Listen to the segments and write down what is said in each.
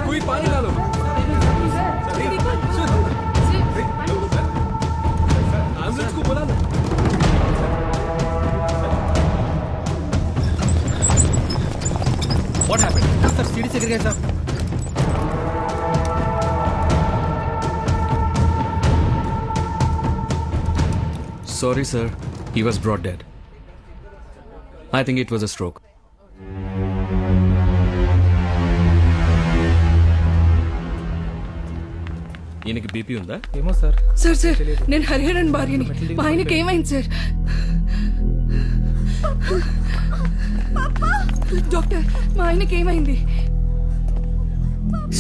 कोई पानी डालो। एम्बुलेंस को बुला लो। What happened? सर सीढ़ी से गिर गए sir. Sorry, sir. He was brought dead. I think it was a stroke. ఈయనకి బీపీ ఉందా? ఏమో సార్। సార్ సార్ నేను హరిహరన్ భార్యని. మా ఆయనకి ఏమైంది సార్? డాక్టర్ మా ఆయనకి ఏమైంది?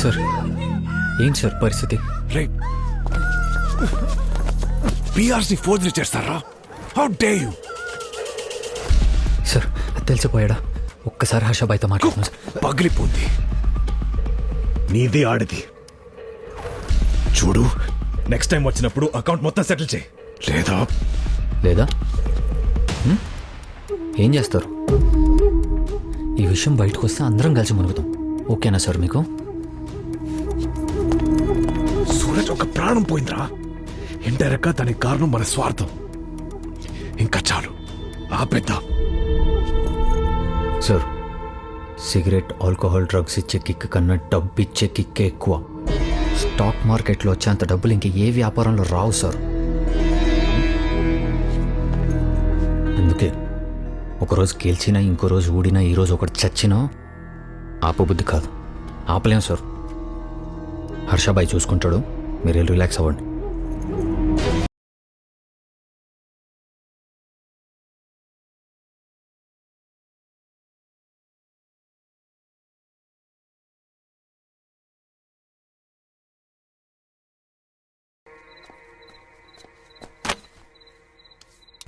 సార్ ఏంటి సార్ పరిస్థితి? రైట్ పిఆర్సీ ఫోర్జరీ చేస్తారా? How day you? సార్ అది తెలిసిపోయాడా? ఒక్కసారి హర్షబాయ్తో మాట్లాడుతున్నాను సార్. పగిలిపోద్ది. నీది ఆడిది. చూడు, నెక్స్ట్ టైం వచ్చినప్పుడు అకౌంట్ మొత్తం సెటిల్ చేయి. లేదా లేదా ఏం చేస్తారు? ఈ విషయం బయటకు వస్తే అందరం కలిసి మునుగుతాం. ఓకేనా సార్ మీకు? సూరజ్ ఒక ప్రాణం పోయిందిరా. ఇండైరెక్ట్ గా దానికి కారణం మన స్వార్థం. ఇంకా చాలు, ఆపేద్దాం. సార్ సిగరెట్, ఆల్కహాల్, డ్రగ్స్ ఇచ్చే కిక్ కన్నా డబ్బు ఇచ్చే కిక్కే ఎక్కువ. స్టాక్ మార్కెట్లో వచ్చేంత డబ్బులు ఇంక ఏ వ్యాపారంలో రావు సార్. అందుకే ఒకరోజు గెలిచినా, ఇంకో రోజు ఊడినా, ఈరోజు ఒకటి చచ్చినా ఆపబుద్ధి కాదు. ఆపలేం సార్. హర్షబాయ్ చూసుకుంటాడు, మీరు రిలాక్స్ అవ్వండి.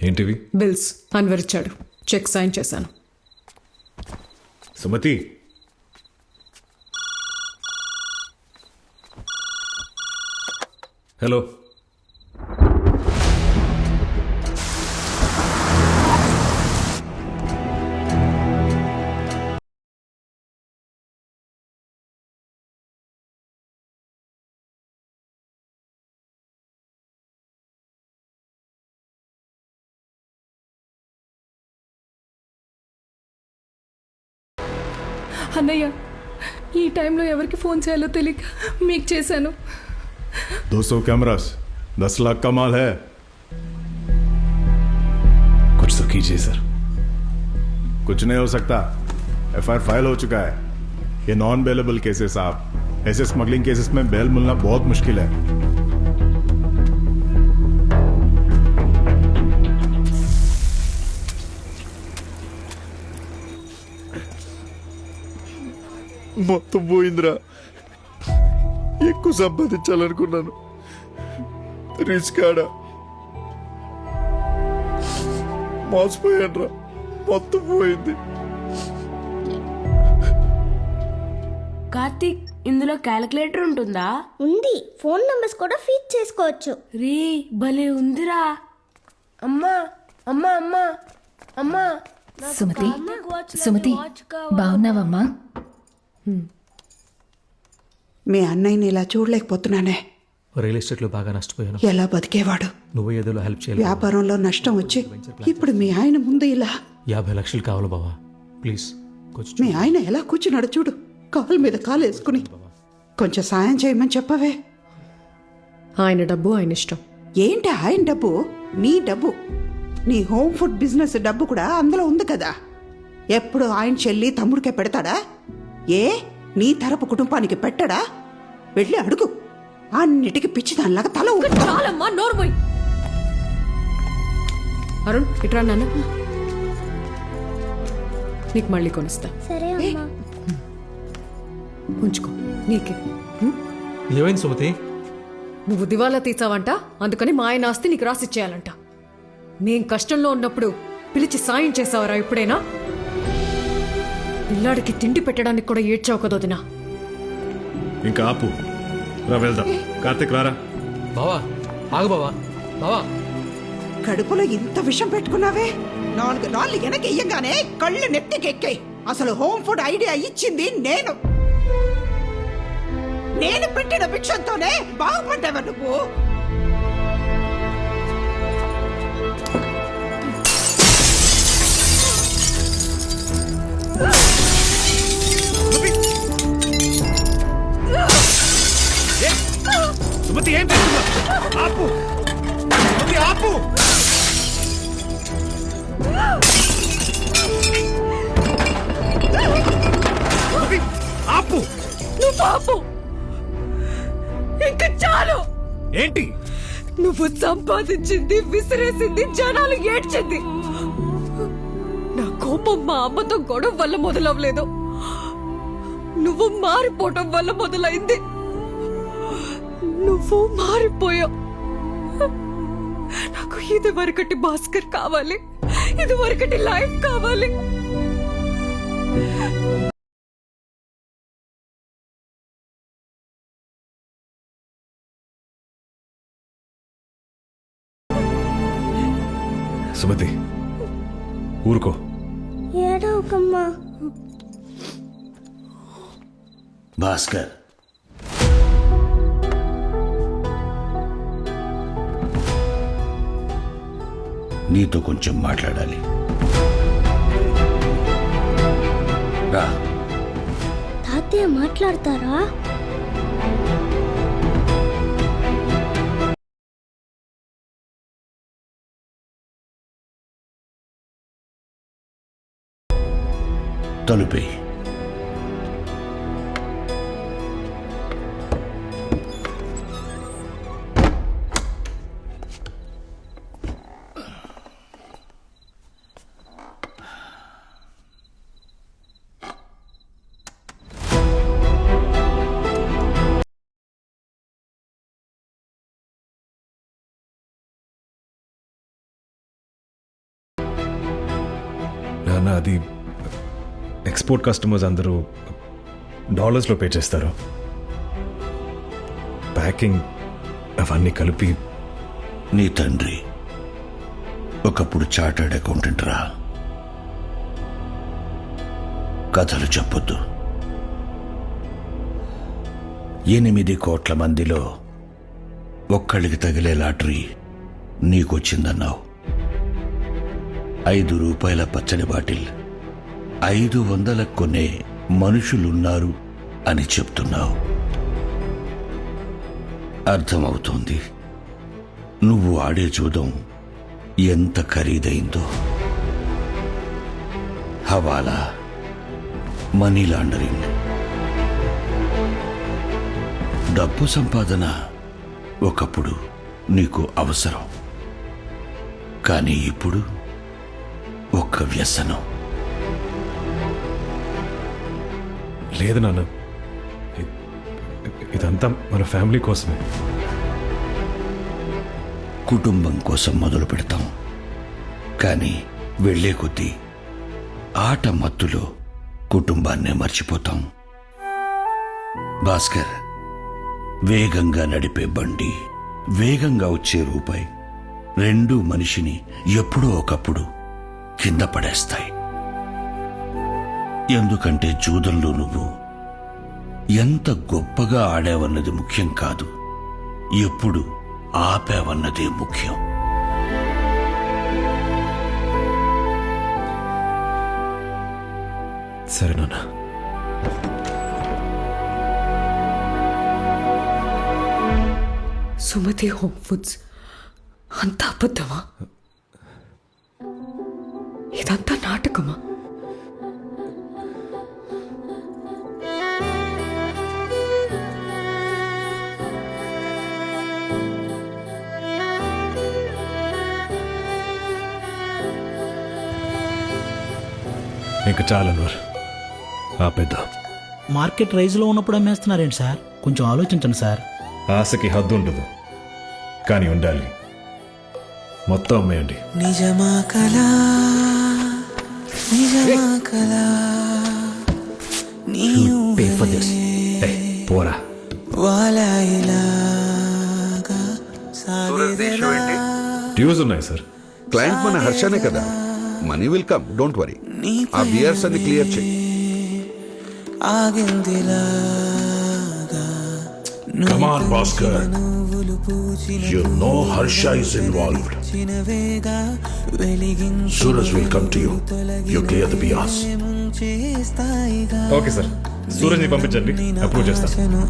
ఏంటివి? బిల్స్ అన్వర్ ఇచ్చాడు. చెక్ సైన్ చేశాను. సుమతి, హలో. అన్నయ్య ఈ టైంలో ఎవరికి ఫోన్ చేయాలో తెలియక మీకు చేశాను. 200 कैमरास 10 लाख का माल है। कुछ तो कीजिए सर. कुछ नहीं हो सकता, एफआईआर फाइल हो चुका है। ये नॉन बेलेबल केसेस साहब, ऐसे स्मगलिंग केसेस में बेल मिलना बहुत मुश्किल है। మొత్తం పోయిందిరా. ఎక్కువ సంపాదించాలనుకున్నాను, రిస్క్ ఆడా మోసపోయాను రా. మొత్తం పోయింది. కార్తీక్, ఇందులో క్యాలిక్యులేటర్ ఉంటుందా? ఉంది. ఫోన్ నంబర్స్ కూడా ఫీడ్ చేసుకోవచ్చు. రీ భలే ఉందిరా. అమ్మా అమ్మా అమ్మా అమ్మా. సుమతి, సుమతి బాగున్నావమ్మా? మీ అన్నయ్యని ఇలా చూడలేకపోతున్నానే. రియల్ ఎస్టేట్లో బాగా నష్టపోయాను. ఎలా బతికేవాడు? నువ్వు ఏదో హెల్ప్ చేయాలి. వ్యాపారంలో నష్టం వచ్చి ఇప్పుడు మీ ఆయన ముందు ఇలా 50 లక్షలు కావాలి బావా, ప్లీజ్. మీ ఆయన ఎలా కూర్చున్నాడు చూడు, కాలు మీద కాలు వేసుకుని. కొంచెం సాయం చేయమని చెప్పవే. ఆయన డబ్బు ఆయన ఇష్టం. ఏంటి ఆయన డబ్బు? నీ డబ్బు. నీ హోమ్ ఫుడ్ బిజినెస్ డబ్బు కూడా అందులో ఉంది కదా. ఎప్పుడు ఆయన చెల్లి తమ్ముడికే పెడతాడా? ఏ నీ తరపు కుటుంబానికి పెట్టడా? వెళ్ళి అడుగు. అన్నిటికీ పిచ్చిదానిలాగా తల చాలమ్మా, నోర్మోయ్. అరుణ్ ఇట్రా నాన్న, నీకు మళ్ళీ కొనిస్తా. సరే అమ్మా. ఉంచుకో నీకే. ఏమైంది సుమతి? నువ్వు దివాలా తీసావంట, అందుకని మా ఆయన ఆస్తి నీకు రాసిచ్చేయాలంట. మేం కష్టంలో ఉన్నప్పుడు పిలిచి సాయం చేసావరా ఎప్పుడైనా? పిల్లాడికి తిండి పెట్టడానికి కూడా ఏడ్చావు కదా వదినా. ఇంకా ఆపు రా, వెళ్దాం. కార్తిక్ రారా. బావా ఆగు బావా. బావా కడుపులో ఇంత విషం పెట్టుకున్నావే. 4 నాళ్ళు వెనక ఇయ్యంగానే కళ్ళు నెత్తికెక్కాయి. అసలు హోమ్ ఫుడ్ ఐడియా ఇచ్చింది నేను. నేను పెట్టిన భిక్షంతోనే బాగుపడ్డావా నువ్వు? సుమతి ఏం చేస్తున్నావు? ఆపు సుమతి, ఆపు. సుమతి, ఆపు. నువ్వు ఆపు. ఇంకా చాలు. ఏంటి? నువ్వు సంపాదించింది, విసిరేసింది, జనాలు ఏడ్చింది. నా కోపం మా అమ్మతో గొడవ వల్ల మొదలవలేదు, నువ్వు మారిపోవటం వల్ల మొదలైంది. నువ్వు మారిపోయావు. నాకు ఇది వరకటి భాస్కర్ కావాలి, ఇది వరకటి లైఫ్ కావాలి. సుమతి, ఊరుకో. ఏడవకమ్మా. భాస్కర్, నీతో కొంచెం మాట్లాడాలి. రా. తాతయ్య మాట్లాడతారా? తలుపే. నాన్న, అది ఎక్స్పోర్ట్ కస్టమర్స్ అందరూ డాలర్స్లో పే చేస్తారు. ప్యాకింగ్ అవన్నీ కలిపి. నీ తండ్రి ఒకప్పుడు చార్టర్డ్ అకౌంటెంట్ రా. కథలు చెప్పొద్దు. 8 కోట్ల మందిలో ఒక్కళ్ళకి తగిలే లాటరీ నీకొచ్చిందన్నావు. 5 రూపాయల పచ్చడి బాటిల్ 500 కొనే మనుషులున్నారు అని చెప్తున్నావు. అర్థమవుతోంది నువ్వు ఆడే జూదం ఎంత ఖరీదైందో. హవాలా, మనీ లాండరింగ్. డబ్బు సంపాదన ఒకప్పుడు నీకు అవసరం, కానీ ఇప్పుడు ఒక్క వ్యసనం. లేదు నాన్న, ఇదంతా మన ఫ్యామిలీ కోసమే. కుటుంబం కోసం మొదలు పెడతాం, కానీ వెళ్లే కొద్దీ ఆట మత్తులో కుటుంబాన్నే మర్చిపోతాం. భాస్కర్, వేగంగా నడిపే బండి, వేగంగా వచ్చే రూపాయి రెండూ మనిషిని ఎప్పుడో ఒకప్పుడు కింద పడేస్తాయి. ఎందుకంటే జూదంలో నువ్వు ఎంత గొప్పగా ఆడావన్నది ముఖ్యం కాదు, ఎప్పుడు ఆపావన్నదే ముఖ్యం. సరే నాన్న. సుమతి హోమ్ ఫుడ్స్ అంత అబద్ధమా? ఇదంతా నాటకమా? ఇంకా చాలా అన్వర్, ఆపేద్దాం. మార్కెట్ రైజ్లో ఉన్నప్పుడు అమ్మేస్తున్నారేంటి సార్? కొంచెం ఆలోచించండి సార్. ఆశకి హద్దు ఉండదు, కానీ ఉండాలి. మొత్తం అమ్మేయండి. నిజమా కలా, నిజమా కలా, Pay for this. పోరా. డ్యూస్ ఉన్నాయి సార్. క్లయింట్ మన హర్షనే కదా, money will come, don't worry. ఆ బియర్స్ అన్ని క్లియర్ చేయి. Come on, Bhaskar. You know Harsha is involved. Suraj will come to you. You clear the bias. Okay sir, సూరజ్ని పంపించండి, approve చేస్తాను.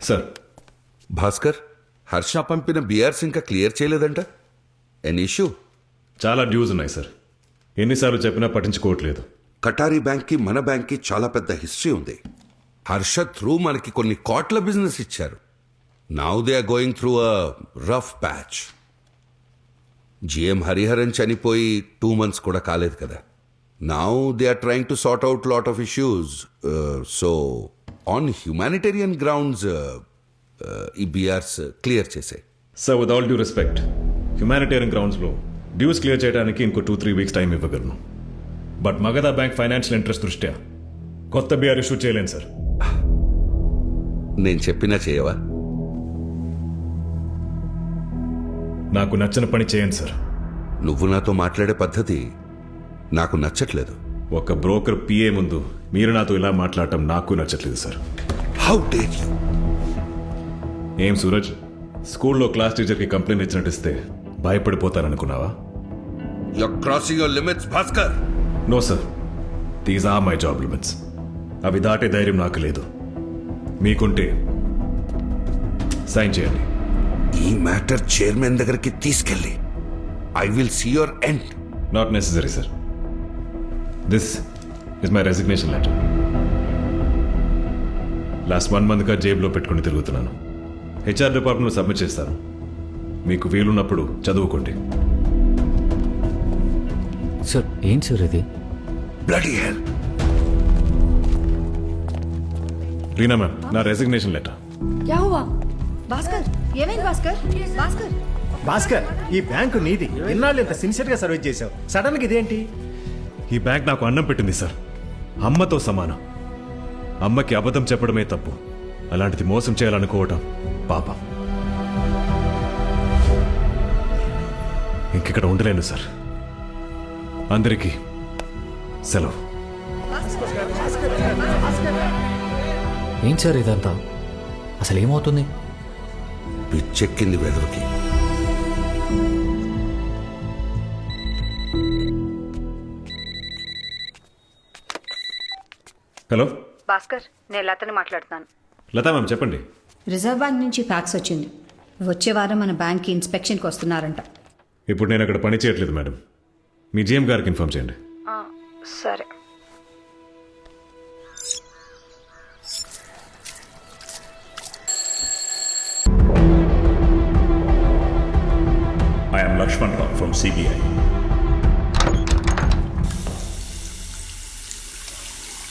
సార్, భాస్కర్, హర్ష పంపిన బియర్స్ ఇంకా క్లియర్ చేయలేదంట. Any issue? చాలా డ్యూస్ ఉన్నాయి సార్, ఎన్నిసార్లు చెప్పినా పట్టించుకోవట్లేదు. కటారీ బ్యాంక్కి మన బ్యాంక్కి చాలా పెద్ద హిస్టరీ ఉంది. హర్ష త్రూ మనకి కొన్ని కోట్ల బిజినెస్ ఇచ్చారు. Now they are going through a rough patch. GM Hariharan చనిపోయి 2 months కూడా కాలేదు కదా. Now they are trying to sort out lot of issues. So on humanitarian grounds ఈ బిఆర్స్ క్లియర్ చేసే. Sir, with all due respect, హ్యుమానిటేరియన్ గ్రౌండ్స్లో dues clear చేయడానికి ఇంకో 2-3 weeks టైం ఇవ్వగలను. But Magadha bank financial interest దృష్ట్యా కొత్త బిఆర్ ఇష్యూ చేయలేను సార్. నేను చెప్పినా చేయవా? నాకు నచ్చిన పని చేయండి సార్. నువ్వు నాతో మాట్లాడే పద్ధతి నాకు నచ్చట్లేదు. ఒక బ్రోకర్ పిఏ ముందు మీరు నాతో ఇలా మాట్లాడటం నాకు నచ్చట్లేదు సార్. How dare you! ఏం సూరజ్, స్కూల్లో క్లాస్ టీచర్కి కంప్లైంట్ ఇచ్చినట్టు ఇస్తే భయపడిపోతారనుకున్నావా? You're crossing your limits, Bhaskar. No sir, these are my job limits. అవి దాటే ధైర్యం నాకు లేదు. మీకుంటే సైన్ చేయండి. ఈ మ్యాటర్ చైర్మన్ దగ్గరికి తీసుకెళ్ళి I will see your end. Not necessary sir. This is my resignation letter. Last 1 monthగా జేబులో పెట్టుకుని తిరుగుతున్నాను. హెచ్ఆర్ డిపార్ట్మెంట్లో సబ్మిట్ చేస్తాను. మీకు వీలున్నప్పుడు చదువుకోండి. సార్, ఏం సార్ ఇది? Bloody hell. రీనా మ్యామ్, నా రెసిగ్నేషన్ లెటర్. భాస్కర్, ఏమైంది భాస్కర్? భాస్కర్, భాస్కర్, ఈ బ్యాంకు నీది. ఎన్నాళ్ళు ఇంత సిన్సియర్ గా సర్వీస్ చేసావు, సడన్ గా ఇదేంటి? ఈ బ్యాంక్ నాకు అన్నం పెట్టింది సార్, అమ్మతో సమానం. అమ్మకి అబద్ధం చెప్పడమే తప్పు, అలాంటిది మోసం చేయాలనుకోవటం పాపం. ఇంకిక్కడ ఉండలేను సార్. అందరికీ సెలవు. ఏం సార్ ఇదంతా? అసలు ఏమవుతుంది? పిచ్చెక్కింది వెదవికి. హలో భాస్కర్, నేను లతని మాట్లాడుతున్నాను. లతా మ్యామ్, చెప్పండి. రిజర్వ్ బ్యాంక్ నుంచి ఫ్యాక్స్ వచ్చింది. వచ్చే వారం మన బ్యాంక్కి ఇన్స్పెక్షన్కి వస్తున్నారంట. ఇప్పుడు నేను అక్కడ పని చేయట్లేదు మేడం. మీ జిఎం గారికి ఇన్ఫార్మ్ చేయండి. సరే. I am Lakshman Rao from CBI.